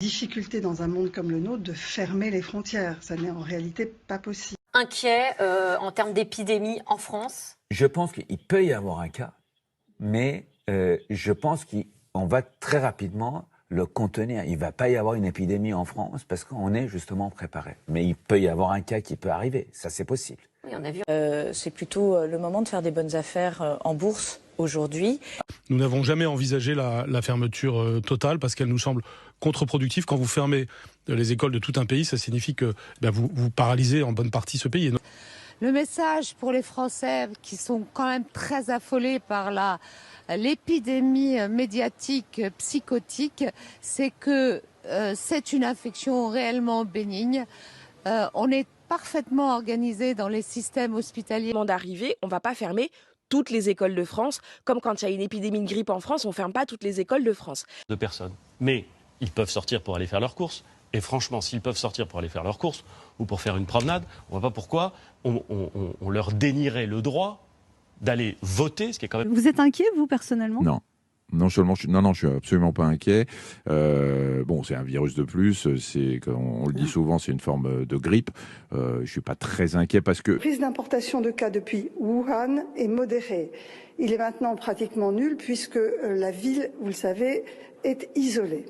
Difficulté dans un monde comme le nôtre de fermer les frontières. Ça n'est en réalité pas possible. Inquiet en termes d'épidémie en France? Je pense qu'il peut y avoir un cas, mais je pense qu'on va très rapidement le contenir. Il ne va pas y avoir une épidémie en France parce qu'on est justement préparé. Mais il peut y avoir un cas qui peut arriver. Ça, c'est possible. Oui, on a vu. C'est plutôt le moment de faire des bonnes affaires en bourse aujourd'hui. Nous n'avons jamais envisagé la fermeture totale parce qu'elle nous semble contre-productive. Quand vous fermez les écoles de tout un pays, ça signifie que vous paralysez en bonne partie ce pays. Le message pour les Français qui sont quand même très affolés par l'épidémie médiatique psychotique, c'est que c'est une infection réellement bénigne. On est parfaitement organisé dans les systèmes hospitaliers. D'arriver, on ne va pas fermer toutes les écoles de France, comme quand il y a une épidémie de grippe en France, on ne ferme pas toutes les écoles de France. De personnes. Mais ils peuvent sortir pour aller faire leurs courses. Et franchement, s'ils peuvent sortir pour aller faire leurs courses ou pour faire une promenade, on ne voit pas pourquoi on leur dénierait le droit d'aller voter, ce qui est quand même... Vous êtes inquiet, vous, personnellement ? Non. Non seulement, je suis absolument pas inquiet. Bon, c'est un virus de plus. C'est, on le dit souvent, c'est une forme de grippe. Je suis pas très inquiet parce que... La prise d'importation de cas depuis Wuhan est modérée. Il est maintenant pratiquement nul puisque la ville, vous le savez, est isolée.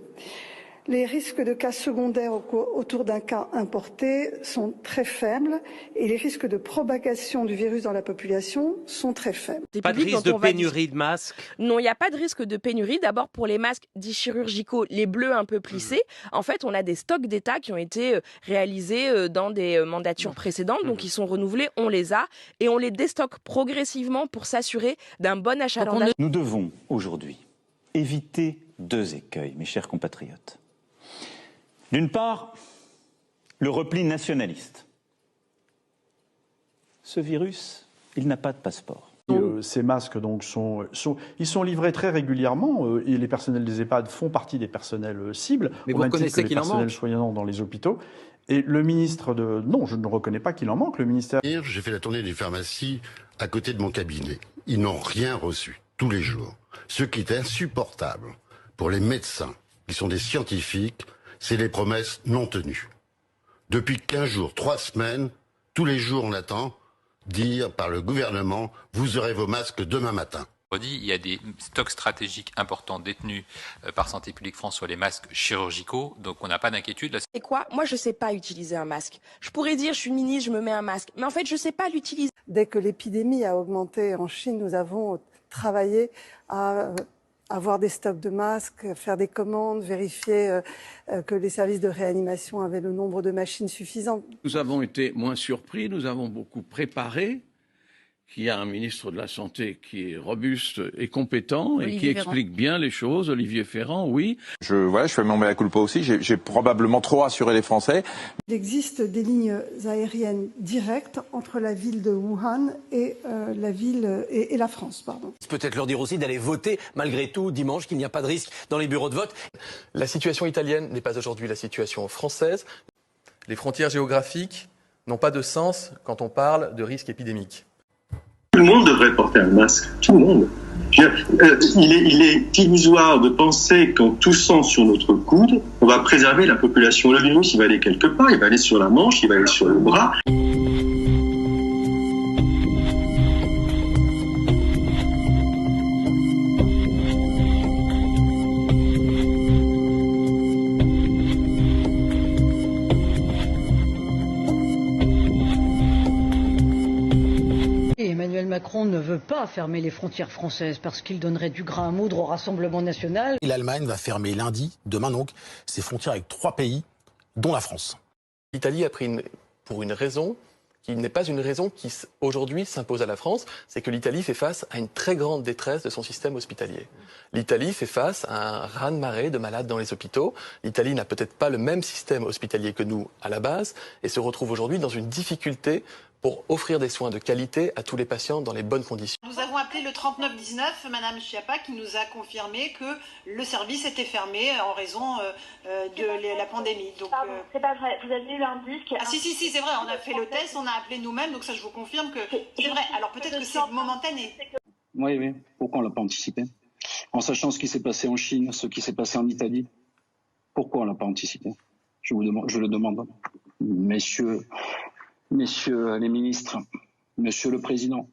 Les risques de cas secondaires autour d'un cas importé sont très faibles et les risques de propagation du virus dans la population sont très faibles. Pas de risque de pénurie de masques? Non, il n'y a pas de risque de pénurie. D'abord, pour les masques dits chirurgicaux, les bleus un peu plissés, en fait, on a des stocks d'État qui ont été réalisés dans des mandatures précédentes, donc ils sont renouvelés, on les a, et on les déstocke progressivement pour s'assurer d'un bon achalandage. Nous devons aujourd'hui éviter deux écueils, mes chers compatriotes. D'une part, le repli nationaliste. Ce virus, il n'a pas de passeport. Ces masques donc, ils sont livrés très régulièrement et les personnels des EHPAD font partie des personnels cibles. Mais vous reconnaissez qu'il en manque? Les personnels soignants dans les hôpitaux. Et le ministre de... Non, je ne reconnais pas qu'il en manque. Le ministère... J'ai fait la tournée des pharmacies à côté de mon cabinet. Ils n'ont rien reçu, tous les jours. Ce qui est insupportable pour les médecins, qui sont des scientifiques, c'est les promesses non tenues. Depuis 15 jours, 3 semaines, tous les jours on attend dire par le gouvernement « vous aurez vos masques demain matin ». Il y a des stocks stratégiques importants détenus par Santé publique France sur les masques chirurgicaux, donc on n'a pas d'inquiétude. C'est quoi? Moi, je ne sais pas utiliser un masque. Je pourrais dire, je suis ministre, je me mets un masque, mais en fait, je ne sais pas l'utiliser. Dès que l'épidémie a augmenté en Chine, nous avons travaillé à avoir des stocks de masques, faire des commandes, vérifier que les services de réanimation avaient le nombre de machines suffisant. Nous avons été moins surpris, nous avons beaucoup préparé, qu'il y a un ministre de la Santé qui est robuste et compétent et qui explique bien les choses, Olivier Ferrand, oui. Je fais mon mea culpa aussi, j'ai probablement trop rassuré les Français. Il existe des lignes aériennes directes entre la ville de Wuhan et la ville et la France, pardon. Peut-être leur dire aussi d'aller voter malgré tout dimanche, qu'il n'y a pas de risque dans les bureaux de vote. La situation italienne n'est pas aujourd'hui la situation française. Les frontières géographiques n'ont pas de sens quand on parle de risque épidémique. Tout le monde devrait porter un masque, tout le monde. Il est illusoire de penser qu'en toussant sur notre coude, on va préserver la population. Le virus, il va aller quelque part, il va aller sur la manche, il va aller sur le bras. Emmanuel Macron ne veut pas fermer les frontières françaises parce qu'il donnerait du grain à moudre au Rassemblement national. L'Allemagne va fermer lundi, demain donc, ses frontières avec 3 pays, dont la France. L'Italie a pris pour une raison qui n'est pas une raison qui aujourd'hui s'impose à la France, c'est que l'Italie fait face à une très grande détresse de son système hospitalier. L'Italie fait face à un raz-de-marée de malades dans les hôpitaux. L'Italie n'a peut-être pas le même système hospitalier que nous à la base et se retrouve aujourd'hui dans une difficulté pour offrir des soins de qualité à tous les patients dans les bonnes conditions. Nous avons appelé le 3919, Madame Schiappa, qui nous a confirmé que le service était fermé en raison de la pandémie. Donc, pardon, c'est pas vrai. Vous avez eu l'indice. Ah si, c'est vrai, on a fait le test, on a appelé nous-mêmes, donc ça je vous confirme que c'est vrai. Alors peut-être que c'est momentané. Oui. Pourquoi on ne l'a pas anticipé? En sachant ce qui s'est passé en Chine, ce qui s'est passé en Italie. Pourquoi on l'a pas anticipé? Je le demande. Messieurs les ministres, Monsieur le Président,